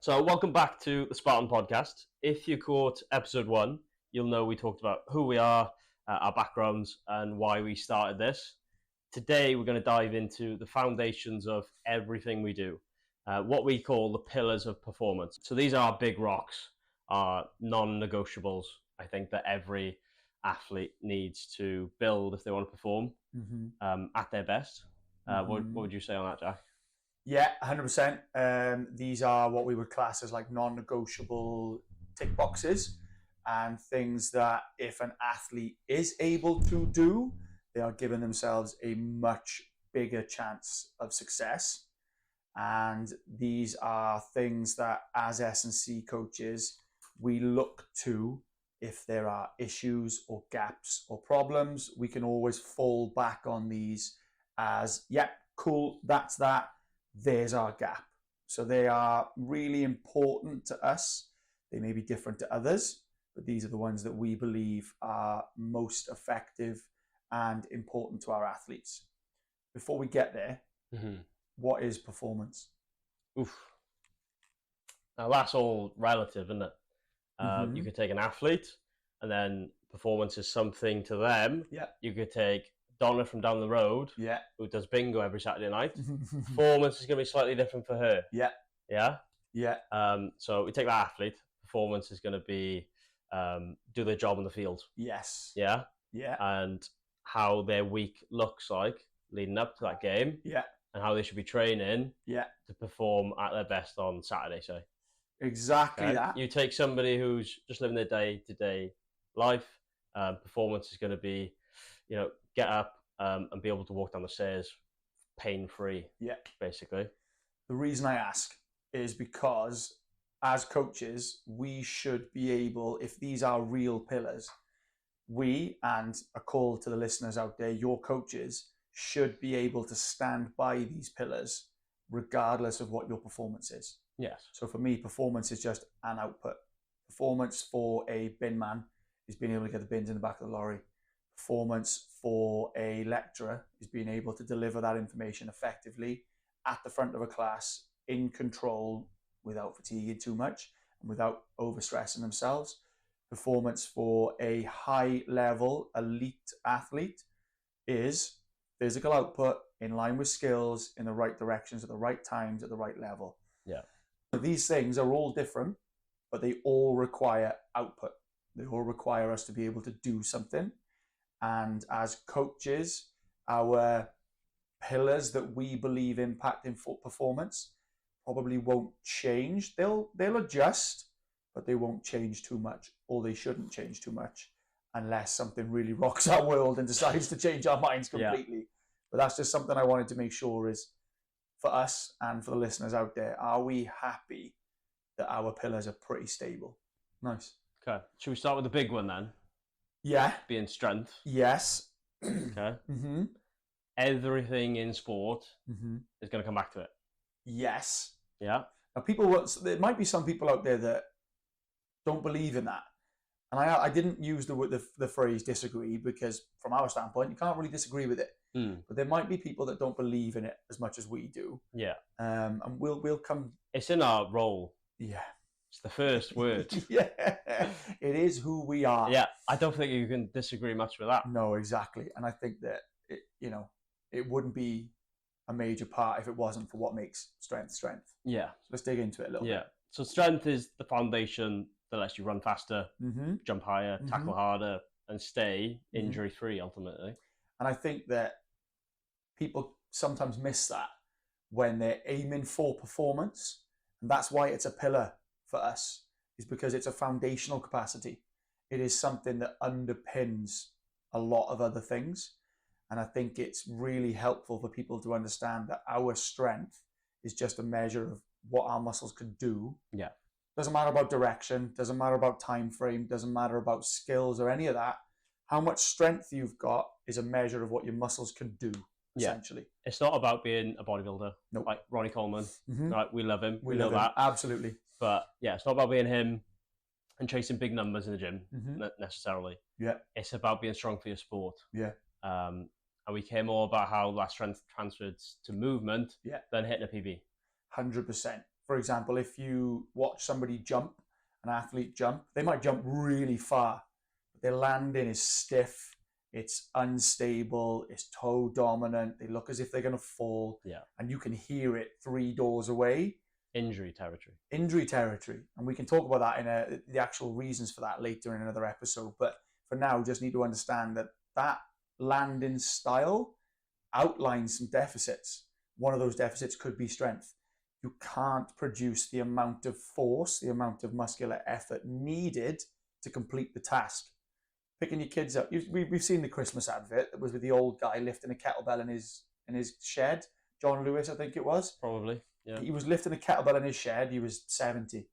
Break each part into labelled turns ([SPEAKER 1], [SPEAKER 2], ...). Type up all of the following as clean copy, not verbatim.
[SPEAKER 1] So welcome back to the Spartan podcast. If you caught episode 1, you'll know we talked about who we are, our backgrounds, and why we started this. Today we're going to dive into the foundations of everything we do, what we call the pillars of performance. So these are big rocks, are non-negotiables, I think, that every athlete needs to build if they want to perform at their best. What would you say on that, Jack?
[SPEAKER 2] Yeah, 100%. These are what we would class as like non-negotiable tick boxes and things that if an athlete is able to do, they are giving themselves a much bigger chance of success. And these are things that as S&C coaches, we look to if there are issues or gaps or problems. We can always fall back on these as, yeah, cool, that's that. There's our gap. So they are really important to us. They may be different to others, but these are the ones that we believe are most effective and important to our athletes. Before we get there, what is performance?
[SPEAKER 1] Oof. Now that's all relative, isn't it? You could take an athlete and then performance is something to them.
[SPEAKER 2] Yeah.
[SPEAKER 1] You could take Donna from down the road, who does bingo every Saturday night. Performance is going to be slightly different for her.
[SPEAKER 2] Yeah.
[SPEAKER 1] So we take that athlete. Performance is going to be do their job in the field.
[SPEAKER 2] Yes.
[SPEAKER 1] Yeah.
[SPEAKER 2] Yeah.
[SPEAKER 1] And how their week looks like leading up to that game.
[SPEAKER 2] Yeah.
[SPEAKER 1] And how they should be training.
[SPEAKER 2] Yeah.
[SPEAKER 1] To perform at their best on Saturday, say.
[SPEAKER 2] Exactly that.
[SPEAKER 1] You take somebody who's just living their day-to-day life. Performance is going to be, get up and be able to walk down the stairs pain-free.
[SPEAKER 2] Yeah.
[SPEAKER 1] Basically.
[SPEAKER 2] The reason I ask is because as coaches, we should be able, if these are real pillars, we, and a call to the listeners out there, your coaches, should be able to stand by these pillars regardless of what your performance is.
[SPEAKER 1] Yes.
[SPEAKER 2] So for me, performance is just an output. Performance for a bin man is being able to get the bins in the back of the lorry. Performance for a lecturer is being able to deliver that information effectively at the front of a class, in control, without fatiguing too much and without overstressing themselves. Performance for a high level elite athlete is physical output in line with skills in the right directions at the right times at the right level.
[SPEAKER 1] Yeah.
[SPEAKER 2] These things are all different, but they all require output. They all require us to be able to do something. And as coaches, our pillars that we believe impact in performance probably won't change. They'll adjust, but they won't change too much, or they shouldn't change too much unless something really rocks our world and decides to change our minds completely. Yeah. But that's just something I wanted to make sure is for us and for the listeners out there. Are we happy that our pillars are pretty stable? Nice.
[SPEAKER 1] Okay. Should we start with the big one then?
[SPEAKER 2] Yeah.
[SPEAKER 1] Being strength.
[SPEAKER 2] Yes.
[SPEAKER 1] Okay. Everything in sport is going to come back to it.
[SPEAKER 2] Yes.
[SPEAKER 1] Yeah.
[SPEAKER 2] Now, there might be some people out there that don't believe in that. And I didn't use the phrase disagree because from our standpoint, you can't really disagree with it. But there might be people that don't believe in it as much as we do.
[SPEAKER 1] Yeah.
[SPEAKER 2] And we'll come.
[SPEAKER 1] It's in our role.
[SPEAKER 2] Yeah.
[SPEAKER 1] It's the first word.
[SPEAKER 2] Yeah. It is who we are.
[SPEAKER 1] Yeah. I don't think you can disagree much with that.
[SPEAKER 2] No, exactly. And I think that it wouldn't be a major part if it wasn't for what makes strength.
[SPEAKER 1] Yeah.
[SPEAKER 2] So let's dig into it a little bit.
[SPEAKER 1] So strength is the foundation that lets you run faster, jump higher, tackle harder, and stay injury-free ultimately.
[SPEAKER 2] And I think that people sometimes miss that when they're aiming for performance. And that's why it's a pillar for us, is because it's a foundational capacity. It is something that underpins a lot of other things. And I think it's really helpful for people to understand that our strength is just a measure of what our muscles can do.
[SPEAKER 1] Yeah.
[SPEAKER 2] Doesn't matter about direction, doesn't matter about time frame, doesn't matter about skills or any of that. How much strength you've got is a measure of what your muscles can do, essentially.
[SPEAKER 1] It's not about being a bodybuilder.
[SPEAKER 2] Nope.
[SPEAKER 1] Like Ronnie Coleman. Right, we love him. We know
[SPEAKER 2] love him.
[SPEAKER 1] that.
[SPEAKER 2] Absolutely.
[SPEAKER 1] But yeah, it's not about being him and chasing big numbers in the gym necessarily.
[SPEAKER 2] Yeah.
[SPEAKER 1] It's about being strong for your sport.
[SPEAKER 2] Yeah.
[SPEAKER 1] And we care more about how that strength transfers to movement than hitting a PB.
[SPEAKER 2] 100%. for example, if you watch somebody jump, an athlete jump, they might jump really far, but their landing is stiff, it's unstable, it's toe dominant, they look as if they're going to fall, and you can hear it 3 doors away.
[SPEAKER 1] Injury territory.
[SPEAKER 2] And we can talk about that in the actual reasons for that later in another episode. But for now, just need to understand that landing style outlines some deficits. One of those deficits could be strength. You can't produce the amount of force, the amount of muscular effort needed to complete the task. Picking your kids up. We've seen the Christmas advert that was with the old guy lifting a kettlebell in his shed. John Lewis, I think it was.
[SPEAKER 1] Probably, yeah.
[SPEAKER 2] He was lifting a kettlebell in his shed. He was 70.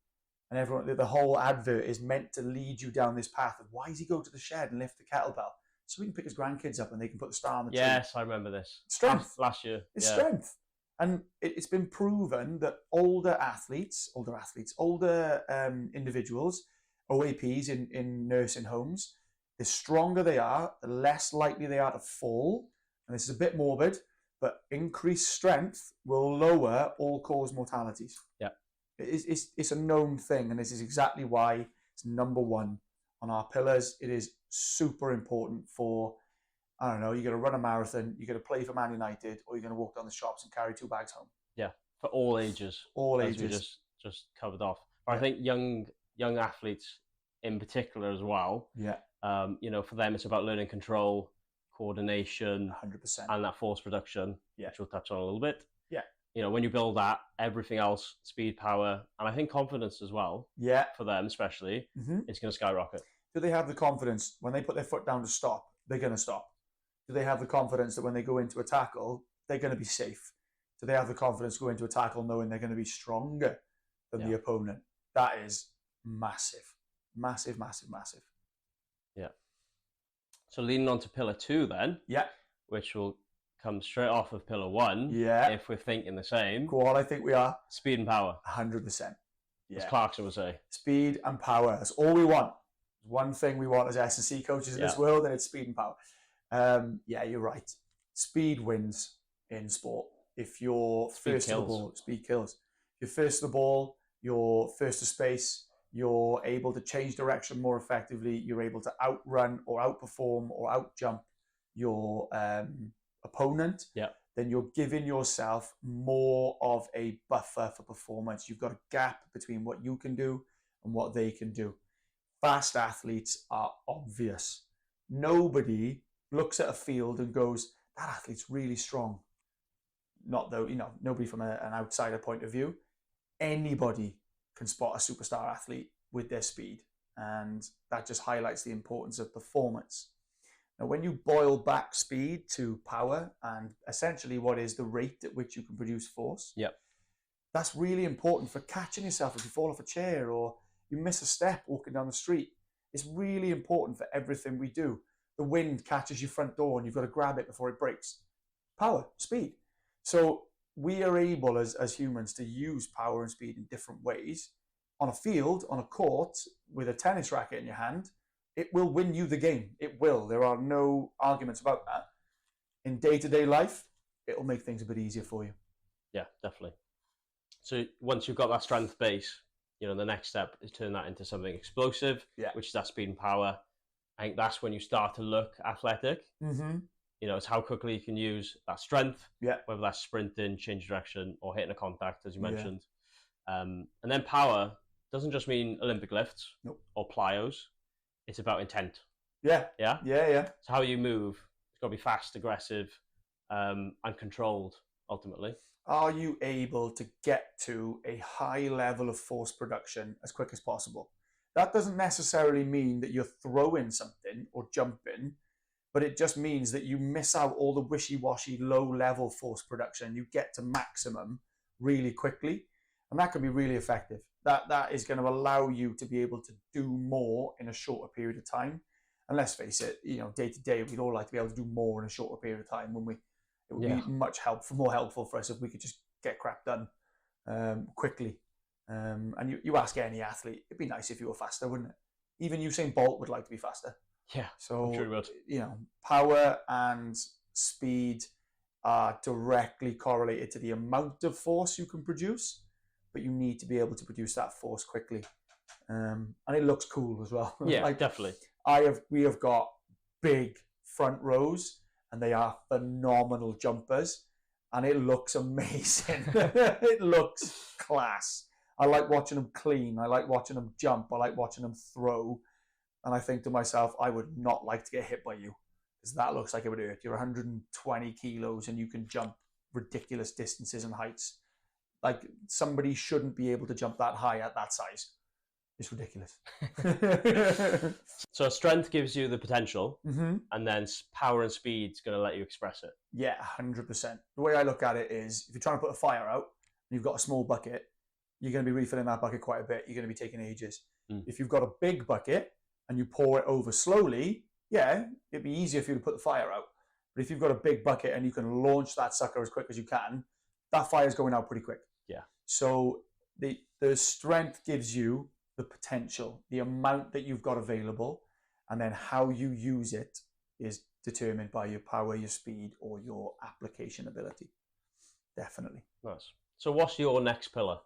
[SPEAKER 2] And everyone, the whole advert is meant to lead you down this path of why does he go to the shed and lift the kettlebell? So he can pick his grandkids up and they can put the star on the tree.
[SPEAKER 1] Yes, I remember this.
[SPEAKER 2] Strength.
[SPEAKER 1] Last year.
[SPEAKER 2] It's strength. And it's been proven that older individuals, OAPs in nursing homes, the stronger they are, the less likely they are to fall. And this is a bit morbid, but increased strength will lower all-cause mortalities.
[SPEAKER 1] Yeah.
[SPEAKER 2] It's a known thing, and this is exactly why it's number one on our pillars. It is super important for, I don't know, you're going to run a marathon, you're going to play for Man United, or you're going to walk down the shops and carry 2 bags home.
[SPEAKER 1] Yeah, for all ages.
[SPEAKER 2] All
[SPEAKER 1] as
[SPEAKER 2] ages.
[SPEAKER 1] We just covered off. But I think young athletes in particular as well.
[SPEAKER 2] Yeah.
[SPEAKER 1] For them, it's about learning control, coordination,
[SPEAKER 2] 100%,
[SPEAKER 1] and that force production, which we'll touch on a little bit.
[SPEAKER 2] Yeah.
[SPEAKER 1] When you build that, everything else, speed, power, and I think confidence as well.
[SPEAKER 2] Yeah.
[SPEAKER 1] For them, especially, it's going to skyrocket.
[SPEAKER 2] Do they have the confidence when they put their foot down to stop, they're going to stop? Do they have the confidence that when they go into a tackle, they're going to be safe? Do they have the confidence to go into a tackle knowing they're going to be stronger than the opponent? That is massive. Massive, massive, massive.
[SPEAKER 1] Yeah. So leaning on to pillar 2 then.
[SPEAKER 2] Yeah.
[SPEAKER 1] Which will come straight off of pillar 1.
[SPEAKER 2] Yeah.
[SPEAKER 1] If we're thinking the same.
[SPEAKER 2] Go on, I think we are.
[SPEAKER 1] Speed and power.
[SPEAKER 2] 100%.
[SPEAKER 1] Yeah. As Clarkson would say.
[SPEAKER 2] Speed and power. That's all we want. One thing we want as S&C coaches in this world, and it's speed and power. You're right. Speed wins in sport. If you're first to the ball, speed kills. If you're first to the ball, you're first to space, you're able to change direction more effectively, you're able to outrun or outperform or outjump your opponent, then you're giving yourself more of a buffer for performance. You've got a gap between what you can do and what they can do. Fast athletes are obvious. Nobody looks at a field and goes, that athlete's really strong. Not though, nobody from an outsider point of view. Anybody can spot a superstar athlete with their speed. And that just highlights the importance of performance. Now, when you boil back speed to power and essentially what is the rate at which you can produce force, that's really important for catching yourself if you fall off a chair or you miss a step walking down the street. It's really important for everything we do. The wind catches your front door and you've got to grab it before it breaks. Power, speed. So we are able as humans to use power and speed in different ways. On a field, on a court, with a tennis racket in your hand, it will win you the game. It will. There are no arguments about that. In day-to-day life, it'll make things a bit easier for you.
[SPEAKER 1] Yeah, definitely. So once you've got that strength base, the next step is turn that into something explosive, which is that speed and power. I think that's when you start to look athletic.
[SPEAKER 2] Mm-hmm.
[SPEAKER 1] It's how quickly you can use that strength,
[SPEAKER 2] whether
[SPEAKER 1] that's sprinting, change direction, or hitting a contact, as you mentioned. And then power doesn't just mean Olympic lifts or plyos. It's about intent.
[SPEAKER 2] Yeah.
[SPEAKER 1] So how you move, it's got to be fast, aggressive, and controlled, ultimately.
[SPEAKER 2] Are you able to get to a high level of force production as quick as possible? That doesn't necessarily mean that you're throwing something or jumping, but it just means that you miss out all the wishy-washy low-level force production. You get to maximum really quickly, and that can be really effective. That is going to allow you to be able to do more in a shorter period of time. And let's face it, day to day, we'd all like to be able to do more in a shorter period of time. It would be more helpful for us if we could just get crap done quickly. And you ask any athlete, it'd be nice if you were faster, wouldn't it? Even Usain Bolt would like to be faster.
[SPEAKER 1] Yeah,
[SPEAKER 2] so
[SPEAKER 1] I'm sure he would.
[SPEAKER 2] Power and speed are directly correlated to the amount of force you can produce, but you need to be able to produce that force quickly. And it looks cool as well.
[SPEAKER 1] Yeah,
[SPEAKER 2] like,
[SPEAKER 1] definitely.
[SPEAKER 2] We have got big front rows, and they are phenomenal jumpers, and it looks amazing. It looks class. I like watching them clean. I like watching them jump. I like watching them throw. And I think to myself, I would not like to get hit by you, because that looks like it would hurt. You're 120 kilos and you can jump ridiculous distances and heights. Like, somebody shouldn't be able to jump that high at that size. It's ridiculous.
[SPEAKER 1] So strength gives you the potential,
[SPEAKER 2] Mm-hmm.
[SPEAKER 1] and then power and speed's going to let you express it.
[SPEAKER 2] Yeah, 100%. The way I look at it is, if you're trying to put a fire out and you've got a small bucket, you're going to be refilling that bucket quite a bit. You're going to be taking ages. If you've got a big bucket and you pour it over slowly, yeah, it'd be easier for you to put the fire out. But if you've got a big bucket and you can launch that sucker as quick as you can, that fire's going out pretty quick.
[SPEAKER 1] Yeah.
[SPEAKER 2] So the strength gives you the potential, the amount that you've got available, and then how you use it is determined by your power, your speed, or your application ability. Definitely.
[SPEAKER 1] Nice. So what's your next pillar?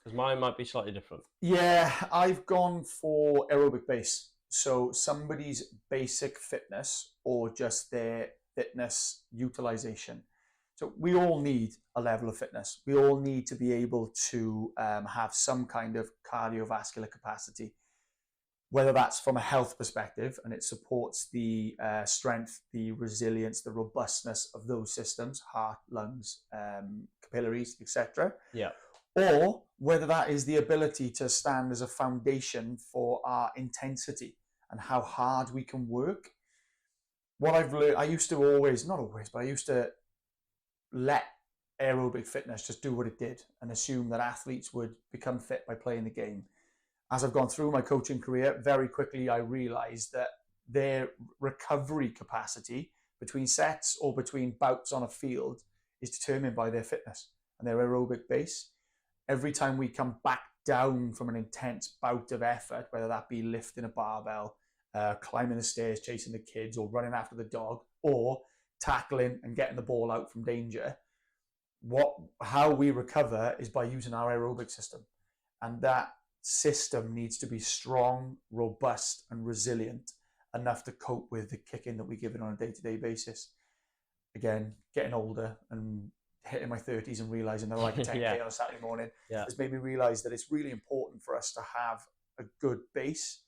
[SPEAKER 1] Because mine might be slightly different.
[SPEAKER 2] Yeah, I've gone for aerobic base. So somebody's basic fitness, or just their fitness utilization. So we all need a level of fitness. We all need to be able to have some kind of cardiovascular capacity, whether that's from a health perspective and it supports the strength, the resilience, the robustness of those systems, heart, lungs, capillaries, etc.
[SPEAKER 1] Yeah.
[SPEAKER 2] Or whether that is the ability to stand as a foundation for our intensity and how hard we can work. What I've learned, I used to always, not always, but I used to let aerobic fitness just do what it did and assume that athletes would become fit by playing the game. As I've gone through my coaching career, very quickly I realized that their recovery capacity between sets or between bouts on a field is determined by their fitness and their aerobic base. Every time we come back down from an intense bout of effort, whether that be lifting a barbell, climbing the stairs, chasing the kids, or running after the dog, or tackling and getting the ball out from danger, how we recover is by using our aerobic system. And that system needs to be strong, robust, and resilient enough to cope with the kicking that we give it on a day-to-day basis. Again, getting older and hitting my 30s and realizing that I like a 10K on a Saturday morning has made me realize that it's really important for us to have a good base,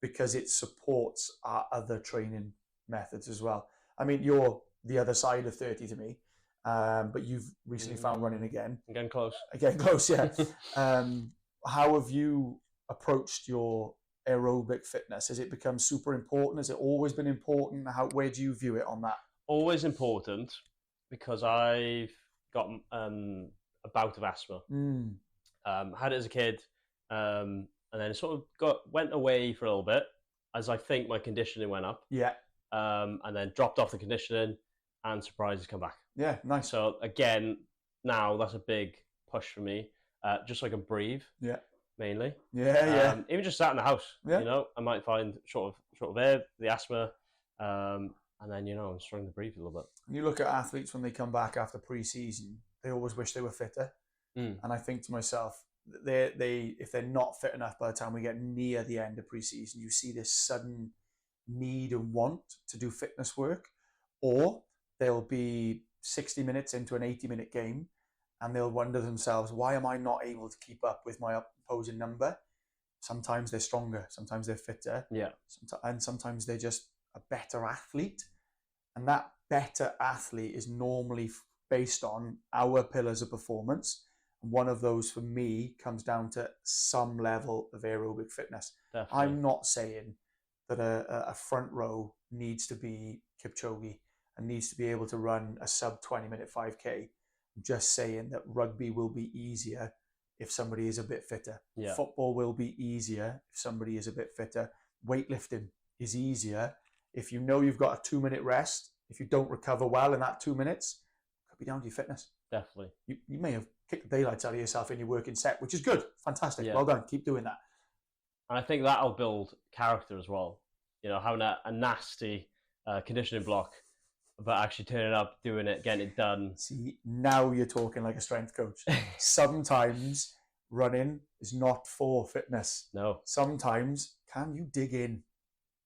[SPEAKER 2] because it supports our other training methods as well. I mean, you're the other side of 30 to me, but you've recently found running again.
[SPEAKER 1] Getting close.
[SPEAKER 2] Again, close, yeah. How have you approached your aerobic fitness? Has it become super important? Has it always been important? Where do you view it on that?
[SPEAKER 1] Always important, because I've got a bout of asthma. Had it as a kid, and then it sort of went away for a little bit as I think my conditioning went up.
[SPEAKER 2] Yeah.
[SPEAKER 1] And then dropped off the conditioning, and surprises come back.
[SPEAKER 2] Yeah, nice.
[SPEAKER 1] So again, now that's a big push for me, just so I can breathe.
[SPEAKER 2] Yeah.
[SPEAKER 1] Mainly.
[SPEAKER 2] Yeah.
[SPEAKER 1] Even just sat in the house.
[SPEAKER 2] Yeah.
[SPEAKER 1] You know, I might find short of air, the asthma, and then I'm struggling to breathe a little bit.
[SPEAKER 2] You look at athletes when they come back after pre-season, they always wish they were fitter. And I think to myself, if they're not fit enough by the time we get near the end of pre-season, you see this sudden need and want to do fitness work, or they'll be 60 minutes into an 80-minute game and they'll wonder themselves, why am I not able to keep up with my opposing number? Sometimes they're stronger, sometimes they're fitter, and sometimes they're just a better athlete. And that better athlete is normally based on our pillars of performance. And one of those for me comes down to some level of aerobic fitness. Definitely. I'm not saying that a front row needs to be Kipchoge and needs to be able to run a sub 20-minute 5K. I'm just saying that rugby will be easier if somebody is a bit fitter.
[SPEAKER 1] Yeah.
[SPEAKER 2] Football will be easier if somebody is a bit fitter. Weightlifting is easier if you know you've got a 2-minute rest. If you don't recover well in that 2 minutes, it could be down to your fitness.
[SPEAKER 1] Definitely.
[SPEAKER 2] You may have kicked the daylights out of yourself in your working set, which is good. Fantastic.
[SPEAKER 1] Yeah.
[SPEAKER 2] Well done. Keep doing that.
[SPEAKER 1] And I think that'll build character as well. Having a nasty conditioning block, but actually turning up, doing it, getting it done.
[SPEAKER 2] See, now you're talking like a strength coach. Sometimes running is not for fitness.
[SPEAKER 1] No.
[SPEAKER 2] Sometimes, can you dig in?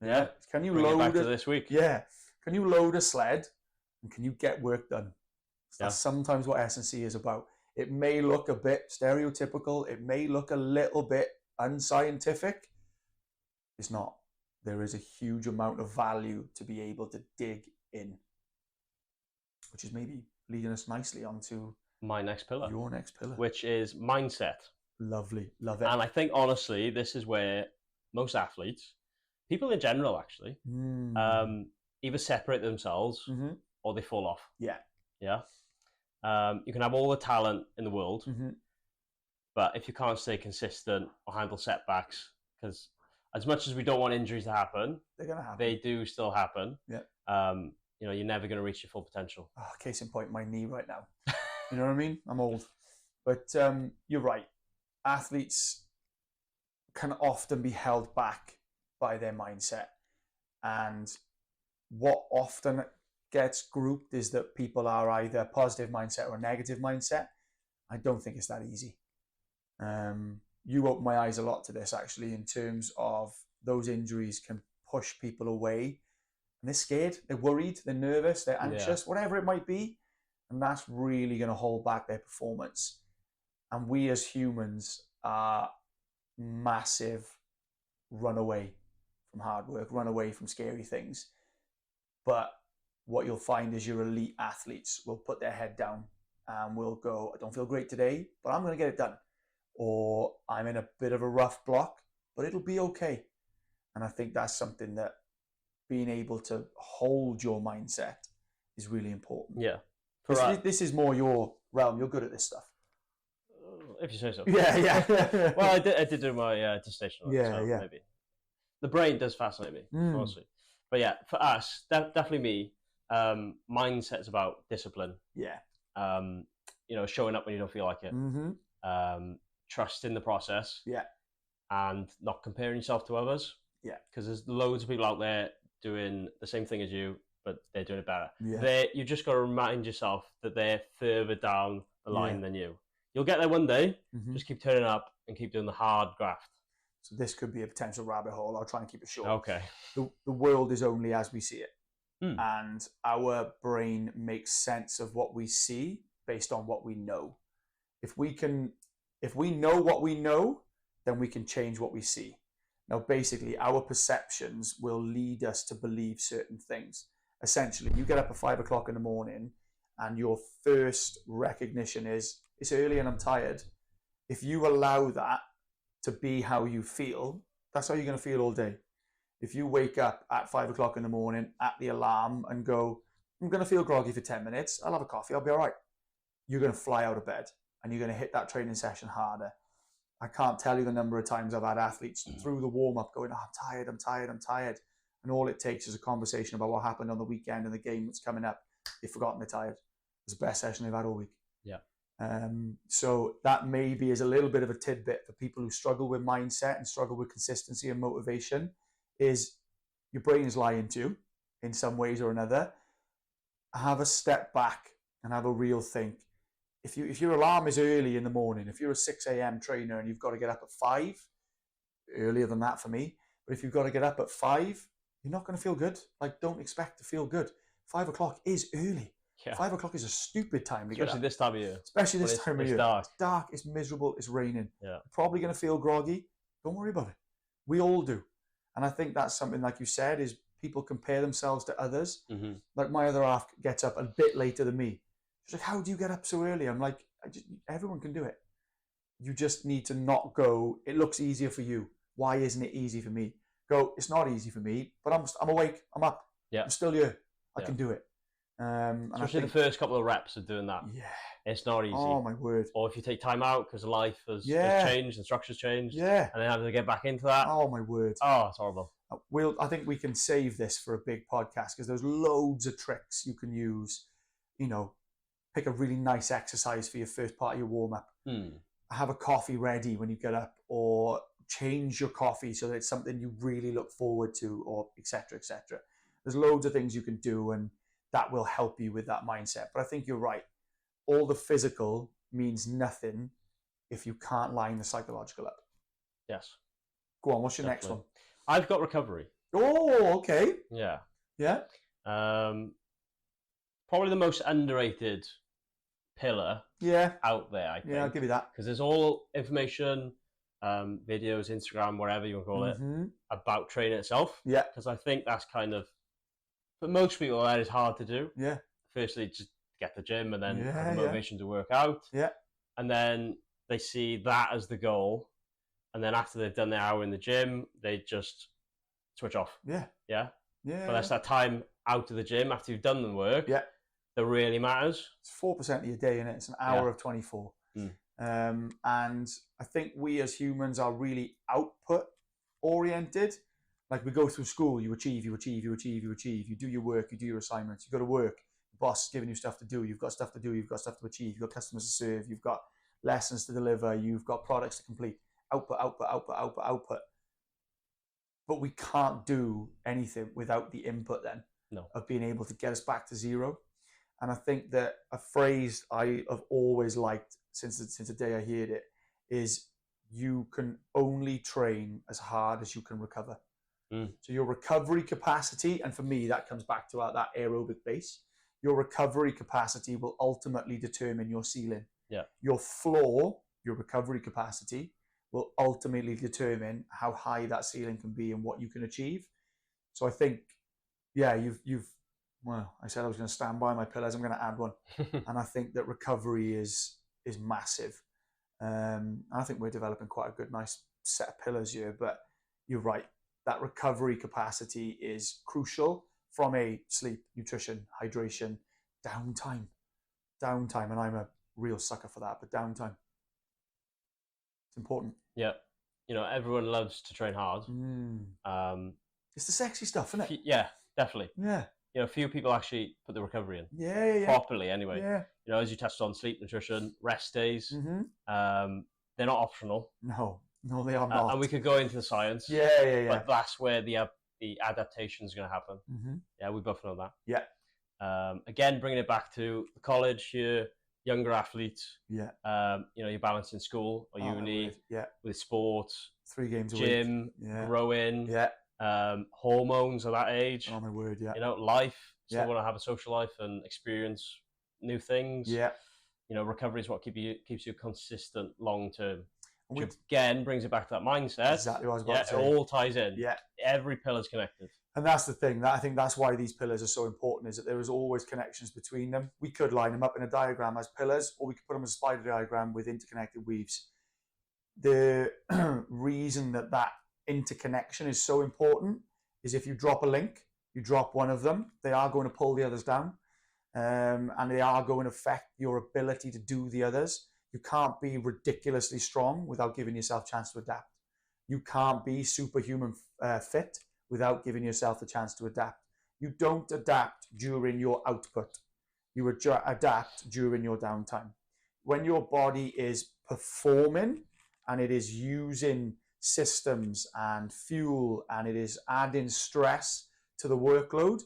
[SPEAKER 1] Yeah.
[SPEAKER 2] Can you
[SPEAKER 1] Bring it back
[SPEAKER 2] load
[SPEAKER 1] to this week?
[SPEAKER 2] Yeah. Can you load a sled and can you get work done?
[SPEAKER 1] Yeah.
[SPEAKER 2] That's sometimes what S&C is about. It may look a bit stereotypical. It may look a little bit unscientific. It's not. There is a huge amount of value to be able to dig in, which is maybe leading us nicely onto
[SPEAKER 1] my next pillar,
[SPEAKER 2] your next pillar,
[SPEAKER 1] which is mindset.
[SPEAKER 2] Lovely. Love it.
[SPEAKER 1] And I think, honestly, this is where most athletes, people in general, actually, either separate themselves or they fall off.
[SPEAKER 2] Yeah.
[SPEAKER 1] Yeah. You can have all the talent in the world, but if you can't stay consistent or handle setbacks, because as much as we don't want injuries to happen,
[SPEAKER 2] they're going to happen.
[SPEAKER 1] They do still happen.
[SPEAKER 2] Yeah.
[SPEAKER 1] You know, you're never going to reach your full potential.
[SPEAKER 2] Oh, case in point, my knee right now. You know what I mean? I'm old. But you're right. Athletes can often be held back by their mindset. And what often gets grouped is that people are either a positive mindset or a negative mindset. I don't think it's that easy. You opened my eyes a lot to this, actually, in terms of those injuries can push people away. And they're scared, they're worried, they're nervous, they're anxious, whatever it might be. And that's really going to hold back their performance. And we as humans are massive runaway from hard work, run away from scary things. But what you'll find is your elite athletes will put their head down and will go, I don't feel great today, but I'm going to get it done. Or I'm in a bit of a rough block, but it'll be okay. And I think that's something that being able to hold your mindset is really important.
[SPEAKER 1] Yeah.
[SPEAKER 2] This is more your realm. You're good at this stuff.
[SPEAKER 1] If you say so.
[SPEAKER 2] Yeah.
[SPEAKER 1] Well, I did do my dissertation on it, so maybe. The brain does fascinate me, honestly. But yeah, for us, definitely me, mindset's about discipline.
[SPEAKER 2] Yeah.
[SPEAKER 1] You know, showing up when you don't feel like it. Trust in the process.
[SPEAKER 2] Yeah.
[SPEAKER 1] And not comparing yourself to others.
[SPEAKER 2] Yeah.
[SPEAKER 1] Because there's loads of people out there doing the same thing as you, but they're doing it better.
[SPEAKER 2] Yeah.
[SPEAKER 1] You just got to remind yourself that they're further down the line than you. You'll get there one day. Just keep turning up and keep doing the hard graft.
[SPEAKER 2] So this could be a potential rabbit hole. I'll try and keep it short.
[SPEAKER 1] Okay.
[SPEAKER 2] The world is only as we see it. And our brain makes sense of what we see based on what we know. If we know what we know, then we can change what we see. Now, basically, our perceptions will lead us to believe certain things. Essentially, you get up at 5 o'clock in the morning and your first recognition is, it's early and I'm tired. If you allow that to be how you feel, that's how you're going to feel all day. If you wake up at 5 o'clock in the morning at the alarm and go, I'm going to feel groggy for 10 minutes, I'll have a coffee, I'll be all right. You're going to fly out of bed and you're going to hit that training session harder. I can't tell you the number of times I've had athletes through the warm-up going, I'm tired. And all it takes is a conversation about what happened on the weekend and the game that's coming up. They've forgotten they're tired. It's the best session they've had all week.
[SPEAKER 1] Yeah.
[SPEAKER 2] So that maybe is a little bit of a tidbit for people who struggle with mindset and struggle with consistency and motivation, is your brain is lying to you in some ways or another. Have a step back and have a real think. If your alarm is early in the morning, if you're a 6 a.m. trainer and you've got to get up at 5, earlier than that for me, but if you've got to get up at 5, you're not going to feel good. Like, don't expect to feel good. 5 o'clock is early. Yeah. 5 o'clock is a stupid time to get up.
[SPEAKER 1] Especially this time of year.
[SPEAKER 2] Especially this time of year.
[SPEAKER 1] Dark.
[SPEAKER 2] It's dark, it's miserable, it's raining.
[SPEAKER 1] Yeah.
[SPEAKER 2] You're probably going to feel groggy. Don't worry about it. We all do. And I think that's something, like you said, is people compare themselves to others. Like my other half gets up a bit later than me. She's like, how do you get up so early? I'm like, everyone can do it. You just need to not go, it looks easier for you. Why isn't it easy for me? Go, it's not easy for me, but I'm awake, I'm up. Yeah. I'm still here. I can do it.
[SPEAKER 1] Especially the first couple of reps of doing that. Yeah. It's not easy.
[SPEAKER 2] Oh, my word.
[SPEAKER 1] Or if you take time out because life has changed and structure's changed. Yeah. And then having to get back into that.
[SPEAKER 2] Oh, my word.
[SPEAKER 1] Oh, it's horrible.
[SPEAKER 2] I think we can save this for a big podcast because there's loads of tricks you can use. You know, pick a really nice exercise for your first part of your warm-up. Have a coffee ready when you get up, or change your coffee so that it's something you really look forward to, or et cetera, et cetera. There's loads of things you can do, and that will help you with that mindset. But I think you're right. All the physical means nothing if you can't line the psychological up.
[SPEAKER 1] Yes.
[SPEAKER 2] Go on, what's your next
[SPEAKER 1] Definitely.
[SPEAKER 2] one?
[SPEAKER 1] I've got recovery.
[SPEAKER 2] Oh, okay.
[SPEAKER 1] Yeah.
[SPEAKER 2] Yeah.
[SPEAKER 1] Probably the most underrated pillar
[SPEAKER 2] Yeah.
[SPEAKER 1] out there, I think.
[SPEAKER 2] Yeah, I'll give you that.
[SPEAKER 1] Because there's all information, videos, Instagram, whatever you want to call it, about training itself.
[SPEAKER 2] Yeah.
[SPEAKER 1] Because I think that's kind of, for most people, that is hard to do.
[SPEAKER 2] Yeah.
[SPEAKER 1] Firstly, just get to the gym and then
[SPEAKER 2] Yeah,
[SPEAKER 1] have the motivation to work out.
[SPEAKER 2] Yeah.
[SPEAKER 1] And then they see that as the goal. And then after they've done their hour in the gym, they just switch off.
[SPEAKER 2] Yeah.
[SPEAKER 1] Yeah.
[SPEAKER 2] Yeah.
[SPEAKER 1] But that's that time out of the gym after you've done the work.
[SPEAKER 2] Yeah.
[SPEAKER 1] That really matters.
[SPEAKER 2] It's 4% of your day, innit? It's an hour of 24. And I think we as humans are really output oriented. Like we go through school, you achieve, you achieve, you achieve, you achieve. You do your work, you do your assignments, you go to work. The boss is giving you stuff to do. You've got stuff to do. You've got stuff to achieve. You've got customers to serve. You've got lessons to deliver. You've got products to complete. Output, output, output, output, output. But we can't do anything without the input then of being able to get us back to zero. And I think that a phrase I have always liked since the day I heard it is you can only train as hard as you can recover. So your recovery capacity, and for me, that comes back to that aerobic base, your recovery capacity will ultimately determine your ceiling.
[SPEAKER 1] Yeah.
[SPEAKER 2] Your floor, your recovery capacity, will ultimately determine how high that ceiling can be and what you can achieve. So I think, yeah, well, I said I was going to stand by my pillars. I'm going to add one. And I think that recovery is massive. And I think we're developing quite a good, nice set of pillars here. But you're right. That recovery capacity is crucial from a sleep, nutrition, hydration, downtime. And I'm a real sucker for that, but downtime. It's important.
[SPEAKER 1] Yeah. Everyone loves to train hard.
[SPEAKER 2] It's the sexy stuff, isn't it?
[SPEAKER 1] Yeah, definitely.
[SPEAKER 2] Yeah.
[SPEAKER 1] Few people actually put the recovery in.
[SPEAKER 2] Yeah.
[SPEAKER 1] Properly, anyway.
[SPEAKER 2] Yeah.
[SPEAKER 1] As you touched on, sleep, nutrition, rest days. They're not optional.
[SPEAKER 2] No, they are not.
[SPEAKER 1] And we could go into the science.
[SPEAKER 2] Yeah.
[SPEAKER 1] But that's where the adaptation is going to happen. Yeah, we both know that.
[SPEAKER 2] Yeah.
[SPEAKER 1] Again, bringing it back to the college here, younger athletes.
[SPEAKER 2] Yeah.
[SPEAKER 1] You're balancing school or uni with sports,
[SPEAKER 2] 3 games a
[SPEAKER 1] gym,
[SPEAKER 2] week. Yeah.
[SPEAKER 1] growing.
[SPEAKER 2] Yeah.
[SPEAKER 1] Hormones at that age.
[SPEAKER 2] Oh my word, yeah.
[SPEAKER 1] Life. Still want to have a social life and experience new things.
[SPEAKER 2] Yeah.
[SPEAKER 1] Recovery is what keeps you consistent long term. Which again brings it back to that mindset.
[SPEAKER 2] Exactly what I was about to say.
[SPEAKER 1] It all ties in.
[SPEAKER 2] Yeah.
[SPEAKER 1] Every pillar is connected.
[SPEAKER 2] And that's the thing. I think that's why these pillars are so important, is that there is always connections between them. We could line them up in a diagram as pillars, or we could put them as a spider diagram with interconnected weaves. The reason that interconnection is so important is if you drop a link, you drop one of them, they are going to pull the others down. And they are going to affect your ability to do the others. You can't be ridiculously strong without giving yourself a chance to adapt. You can't be superhuman fit without giving yourself a chance to adapt. You don't adapt during your output. You adapt during your downtime. When your body is performing and it is using systems and fuel and it is adding stress to the workload,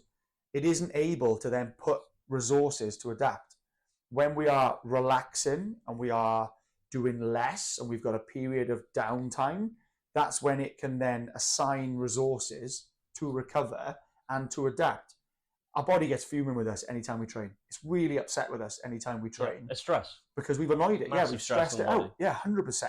[SPEAKER 2] it isn't able to then put resources to adapt. When we are relaxing and we are doing less and we've got a period of downtime, that's when it can then assign resources to recover and to adapt. Our body gets fuming with us anytime we train. It's really upset with us anytime we train.
[SPEAKER 1] It's stress.
[SPEAKER 2] Because we've annoyed it.
[SPEAKER 1] Massive
[SPEAKER 2] we've stressed it out. 100%.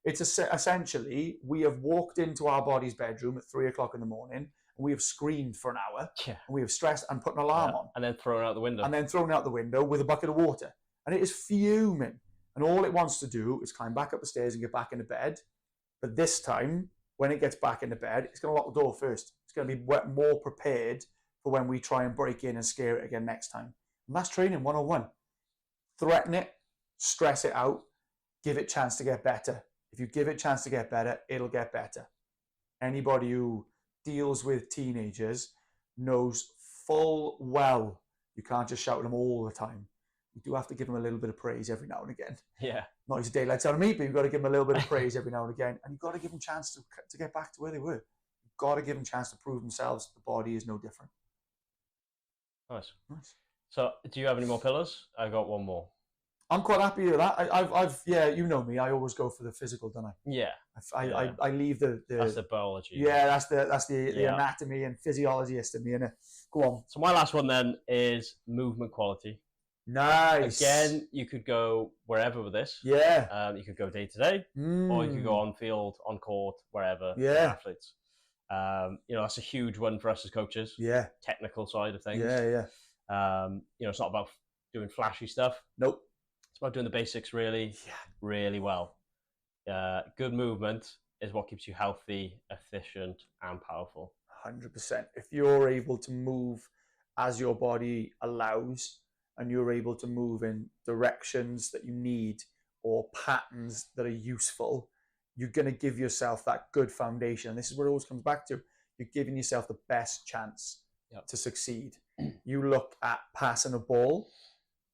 [SPEAKER 2] It's essentially, we have walked into our body's bedroom at 3 o'clock in the morning and we have screamed for an hour. And we have stressed and put an alarm on.
[SPEAKER 1] And then thrown out the window.
[SPEAKER 2] With a bucket of water. And it is fuming. And all it wants to do is climb back up the stairs and get back into bed. But this time, when it gets back into bed, it's going to lock the door first. It's going to be more prepared for when we try and break in and scare it again next time. And that's training 101. Threaten it, stress it out, give it a chance to get better. If you give it a chance to get better, it'll get better. Anybody who deals with teenagers knows full well you can't just shout at them all the time. You do have to give them a little bit of praise every now and again.
[SPEAKER 1] Yeah.
[SPEAKER 2] Not as daylights out of me, but you've got to give them a little bit of praise every now and again. And you've got to give them a chance to get back to where they were. You've got to give them a chance to prove themselves. The body is no different.
[SPEAKER 1] Nice. So, do you have any more pillars? I got one more.
[SPEAKER 2] I'm quite happy with that. Yeah, you know me. I always go for the physical, don't I?
[SPEAKER 1] Yeah.
[SPEAKER 2] I leave the
[SPEAKER 1] That's the biology.
[SPEAKER 2] Yeah, that's the anatomy and physiologist in me, innit? Go on.
[SPEAKER 1] So my last one then is movement quality.
[SPEAKER 2] Nice.
[SPEAKER 1] Again, you could go wherever with this.
[SPEAKER 2] Yeah.
[SPEAKER 1] You could go day to day, or you could go on field, on court, wherever.
[SPEAKER 2] Yeah.
[SPEAKER 1] Athletes. That's a huge one for us as coaches.
[SPEAKER 2] Yeah.
[SPEAKER 1] Technical side of things.
[SPEAKER 2] Yeah.
[SPEAKER 1] It's not about doing flashy stuff.
[SPEAKER 2] Nope.
[SPEAKER 1] It's about doing the basics really well. Good movement is what keeps you healthy, efficient, and powerful.
[SPEAKER 2] 100%. If you're able to move as your body allows, and you're able to move in directions that you need or patterns that are useful, you're going to give yourself that good foundation. And this is what it always comes back to. You're giving yourself the best chance to succeed. You look at passing a ball.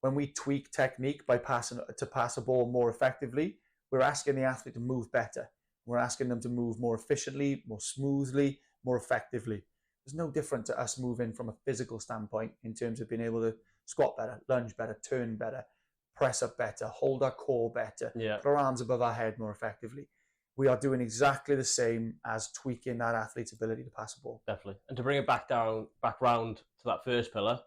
[SPEAKER 2] When we tweak technique by pass a ball more effectively, we're asking the athlete to move better. We're asking them to move more efficiently, more smoothly, more effectively. There's no different to us moving from a physical standpoint in terms of being able to squat better, lunge better, turn better, press up better, hold our core better, put our arms above our head more effectively. We are doing exactly the same as tweaking that athlete's ability to pass a ball.
[SPEAKER 1] Definitely. And to bring it back round to that first pillar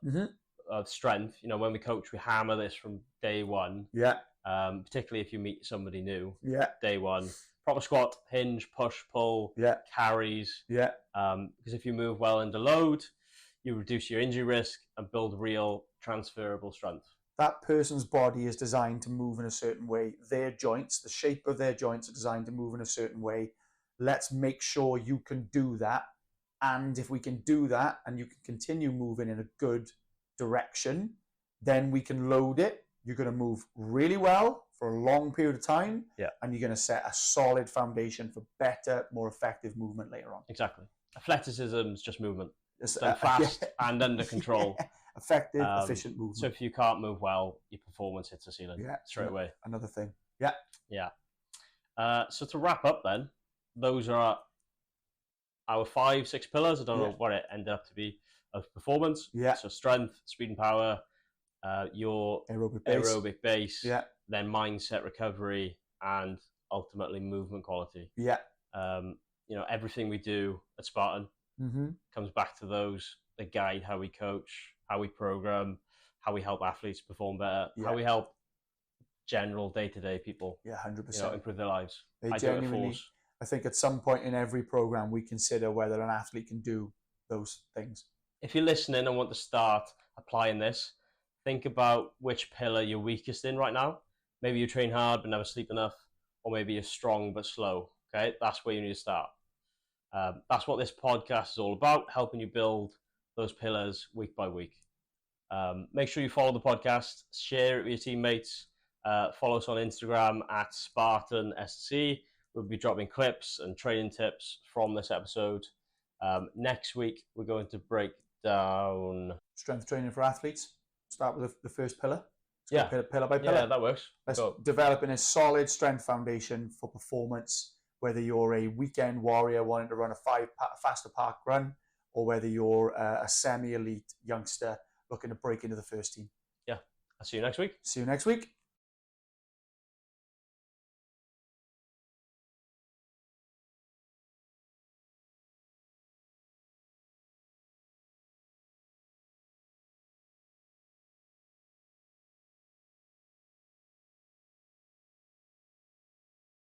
[SPEAKER 1] of strength, when we coach, we hammer this from day one.
[SPEAKER 2] Yeah.
[SPEAKER 1] Particularly if you meet somebody new.
[SPEAKER 2] Yeah.
[SPEAKER 1] Day one. Proper squat, hinge, push, pull, carries.
[SPEAKER 2] Yeah.
[SPEAKER 1] Because if you move well under load, you reduce your injury risk and build real transferable strength.
[SPEAKER 2] That person's body is designed to move in a certain way. Their joints, the shape of their joints are designed to move in a certain way. Let's make sure you can do that. And if we can do that and you can continue moving in a good direction, then we can load it. You're going to move really well for a long period of time.
[SPEAKER 1] Yeah. And
[SPEAKER 2] you're going to set a solid foundation for better, more effective movement later on.
[SPEAKER 1] Exactly. Athleticism is just movement. Done fast and under control.
[SPEAKER 2] Effective, efficient movement.
[SPEAKER 1] So if you can't move well, your performance hits the ceiling straight away.
[SPEAKER 2] Another thing.
[SPEAKER 1] Yeah. So to wrap up then, those are our 5-6 pillars. I don't know what it ended up to be of performance.
[SPEAKER 2] Yeah.
[SPEAKER 1] So strength, speed and power, your aerobic base, then mindset recovery, and ultimately movement quality.
[SPEAKER 2] Yeah.
[SPEAKER 1] Everything we do at Spartan comes back to those that guide how we coach, how we program, how we help athletes perform better, how we help general day-to-day people
[SPEAKER 2] 100%
[SPEAKER 1] improve their lives.
[SPEAKER 2] I think at some point in every program we consider whether an athlete can do those things.
[SPEAKER 1] If you're listening and want to start applying this, think about which pillar you're weakest in right now. Maybe you train hard but never sleep enough, or maybe you're strong but slow. Okay, that's where you need to start. That's what this podcast is all about, helping you build those pillars week by week. Make sure you follow the podcast, share it with your teammates, follow us on Instagram at Spartan S&C. We'll be dropping clips and training tips from this episode. Next week, we're going to break down
[SPEAKER 2] strength training for athletes. Start with the first pillar. Pillar by pillar.
[SPEAKER 1] Yeah, that works.
[SPEAKER 2] Developing a solid strength foundation for performance, whether you're a weekend warrior wanting to run a faster park run, or whether you're a semi-elite youngster looking to break into the first team.
[SPEAKER 1] Yeah. I'll see you next week.
[SPEAKER 2] See you next week.